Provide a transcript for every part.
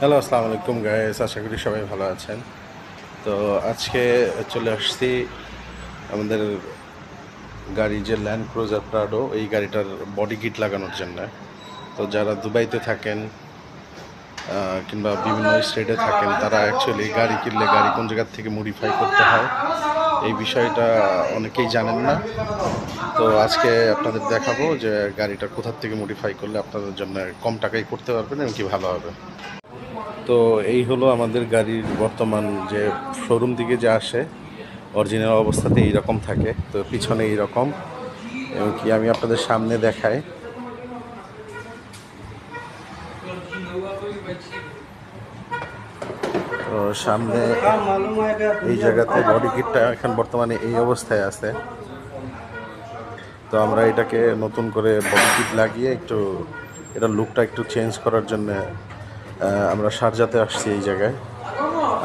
Hello, আসসালামু আলাইকুম guys. আশা করি সবাই ভালো আছেন। তো আজকে চলে আসছি আমাদের গাড়ি যে ল্যান্ড ক্রুজার প্রাডো, এই গাড়িটার বডি কিট লাগানোর জন্য। তো যারা দুবাইতে থাকেন কিংবা বিভিন্ন স্টেটে থাকেন, তারা অ্যাকচুয়ালি গাড়ি কিনলে গাড়ি কোন জায়গার থেকে মডিফাই করতে হয় এই বিষয়টা অনেকেই জানেন না। তো আজকে আপনাদের দেখাবো যে গাড়িটা কোথার থেকে মডিফাই করলে আপনাদের জন্য কম টাকায় করতে পারবেন এবং কি ভালো হবে। তো এই হলো আমাদের গাড়ির বর্তমান যে শোরুম থেকে যে আসে, অরিজিনাল অবস্থাতে এইরকম থাকে। তো পিছনে এইরকম, এবং কি আমি আপনাদের সামনে দেখাই। তো সামনে এই জায়গাতে বডি কিটটা এখন বর্তমানে এই অবস্থায় আছে। তো আমরা এটাকে নতুন করে বডি কিট লাগিয়ে একটু এটার লুকটা একটু চেঞ্জ করার জন্য আমরা শারজাতে আসছি এই জায়গায়।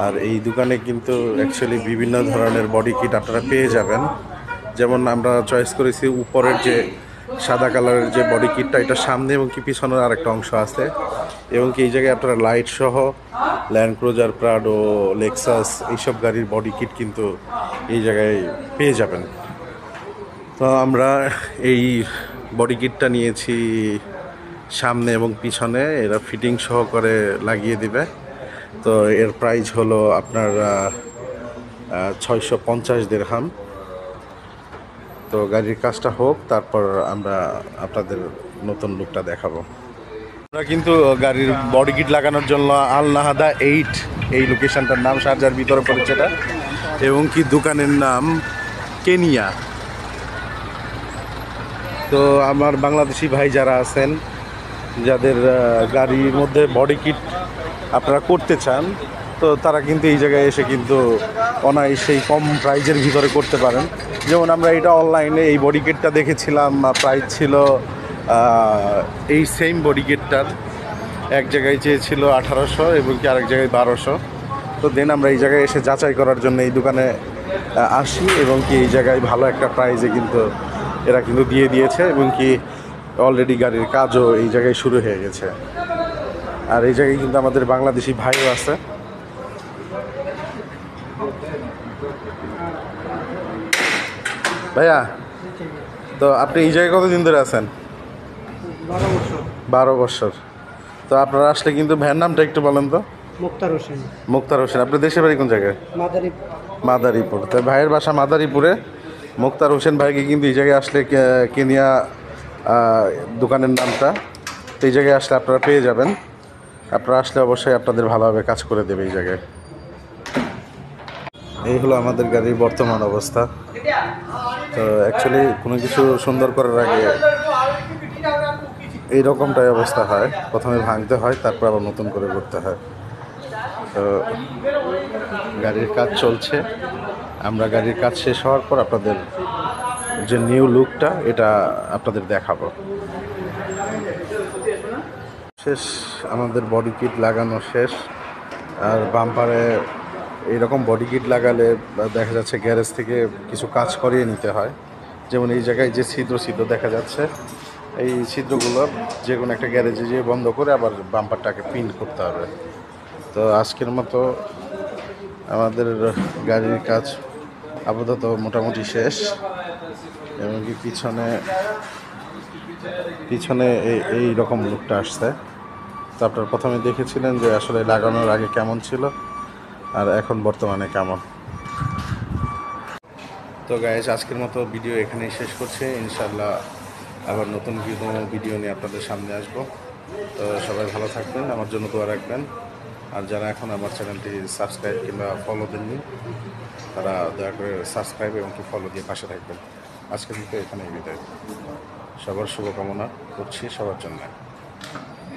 আর এই দোকানে কিন্তু অ্যাকচুয়ালি বিভিন্ন ধরনের বডি কিট আপনারা পেয়ে যাবেন। যেমন আমরা চয়েস করেছি উপরের যে সাদা কালারের যে বডি কিটটা, এটা সামনে এবং কি পিছনের আরেকটা অংশ আছে। এবং কি এই জায়গায় আপনারা লাইট সহ ল্যান্ড ক্রুজার, প্রাডো, লেক্সাস এইসব গাড়ির বডি কিট কিন্তু এই জায়গায় পেয়ে যাবেন। তো আমরা এই বডি কিটটা নিয়েছি সামনে এবং পিছনে, এরা ফিটিং সহকারে লাগিয়ে দিবে। তো এর প্রাইস হলো আপনার 650 দিরহাম। তো গাড়ির কাজটা হোক, তারপর আমরা আপনাদের নতুন লুকটা দেখাবো। আমরা কিন্তু গাড়ির বডি কিট লাগানোর জন্য আল নাহাদা 8 এই লোকেশনটার নাম, শারজার ভিতরে পড়েছে এটা, এবং কি দোকানের নাম কেনিয়া। তো আমার বাংলাদেশি ভাই যারা আছেন, যাদের গাড়ির মধ্যে বডি কিট আপনারা করতে চান, তো তারা কিন্তু এই জায়গায় এসে কিন্তু অনায়াসেই কম প্রাইজের ভিতরে করতে পারেন। যেমন আমরা এটা অনলাইনে এই বডি কিটটা দেখেছিলাম, প্রাইস ছিল এই সেম বডি কিটটার এক জায়গায় চেয়েছিল 1800 এবং কি আরেক জায়গায় 1200। তো দেন আমরা এই জায়গায় এসে যাচাই করার জন্য এই দোকানে আসি, এবং কি এই জায়গায় ভালো একটা প্রাইজে কিন্তু এরা কিন্তু দিয়ে দিয়েছে, এবং কি অলরেডি গাড়ির কাজও এই জায়গায় শুরু হয়ে গেছে। আর এই জায়গায় কিন্তু আমাদের বাংলাদেশি ভাইও আছে। ভাইয়া, তো আপনি এই জায়গায় কতদিন ধরে আছেন? 12 বছর। তো আপনারা আসলে কিন্তু ভাইয়ের নামটা একটু বলেন তো। মুক্তার হোসেন। মুক্তার হোসেন। আপনার দেশের বাড়ি কোন জায়গায়? মাদারীপুর। তো ভাইয়ের বাসা মাদারীপুরে। মুক্তার হোসেন ভাইকে কিন্তু এই জায়গায় আসলে কেনিয়া দোকানের নামটা, তো এই জায়গায় আসলে আপনারা পেয়ে যাবেন। আপনারা আসলে অবশ্যই আপনাদের ভালোভাবে কাজ করে দেবে এই জায়গায়। এই হলো আমাদের গাড়ির বর্তমান অবস্থা। তো অ্যাকচুয়ালি কোনো কিছু সুন্দর করার আগে এই রকমটাই অবস্থা হয়, প্রথমে ভাঙতে হয়, তারপর আবার নতুন করে করতে হয়। তো গাড়ির কাজ চলছে, আমরা গাড়ির কাজ শেষ হওয়ার পর আপনাদের যে নিউ লুকটা এটা আপনাদের দেখাবো। শেষ, আমাদের বডি কিট লাগানো শেষ। আর বাম্পারে এইরকম বডি কিট লাগালে দেখা যাচ্ছে গ্যারেজ থেকে কিছু কাজ করিয়ে নিতে হয়। যেমন এই জায়গায় যে ছিদ্র ছিদ্র দেখা যাচ্ছে, এই ছিদ্রগুলো যে কোনো একটা গ্যারেজে যেয়ে বন্ধ করে আবার বাম্পারটাকে প্রিন্ট করতে হবে। তো আজকের মতো আমাদের গাড়ির কাজ আপাতত মোটামুটি শেষ, এবং কি পিছনে পিছনে এই রকম লুকটা আসছে। তো আপনারা প্রথমে দেখেছিলেন যে আসলে লাগানোর আগে কেমন ছিল আর এখন বর্তমানে কেমন। তো গাইস, আজকের মতো ভিডিও এখানেই শেষ করছে। ইনশাল্লাহ আবার নতুন ভিডিও নিয়ে আপনাদের সামনে আসবো। তো সবাই ভালো থাকবেন, আমার জন্য দোয়া রাখবেন। আর যারা এখন আমার চ্যানেলটি সাবস্ক্রাইব কিংবা ফলো দেননি, তারা দয়া করে সাবস্ক্রাইব এবং কি ফলো দিয়ে পাশে থাকবেন। আজকের মতো এখানেই বিদায়। সবার শুভকামনা করছি সবার জন্য।